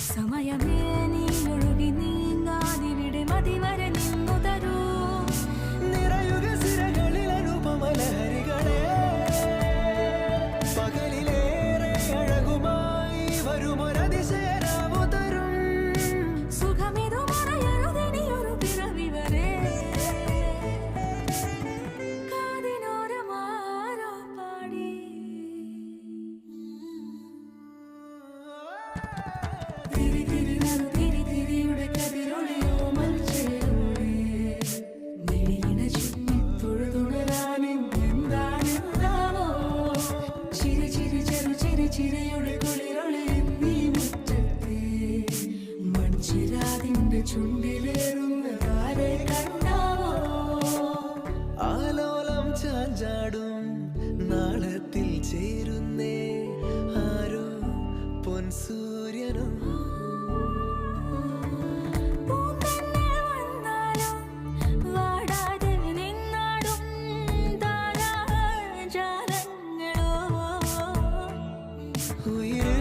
സമയമേ നീ ഒഴുകി നീങ്ങാതിവിടെ മതിവരെ നിന്നു തരൂ. നിറയുക സിരകളിൽ അനുപമലഹരികളെ, പകലിലേറെ അഴകുമായി വരുമൊരതിശയരാവു തരും. സുഖമിതു മറയരുതിനിയൊരു പിറവി വരെ. കാതിനോരമാരോ പാടി തിരി തിരി നറു തിരി തിരിയുടെ കതിരൊളിയോ മൽച്ചേരോടെ മിഴിയിണ ചുറ്റി തൊഴുതുണരാനും എന്താണെന്താവോ. ചിരി ചിരി ചെറു ചിരി ചിരിയുടെ കുളിരൊളി നീ മുറ്റത്തെ മൺചിരാതിന്റെ ചുണ്ടിലേറുന്നതാരെ കണ്ടാവോ. ആലോലം ചാഞ്ചാടും നാളത്തിൽ ചേരുന്നേ ആരോ പൊൻസൂര്യനും. പൂന്തന്നെ വന്നാലും വാടാതെ നിന്നാടും താരാജാലങ്ങളോ. ഉയരെ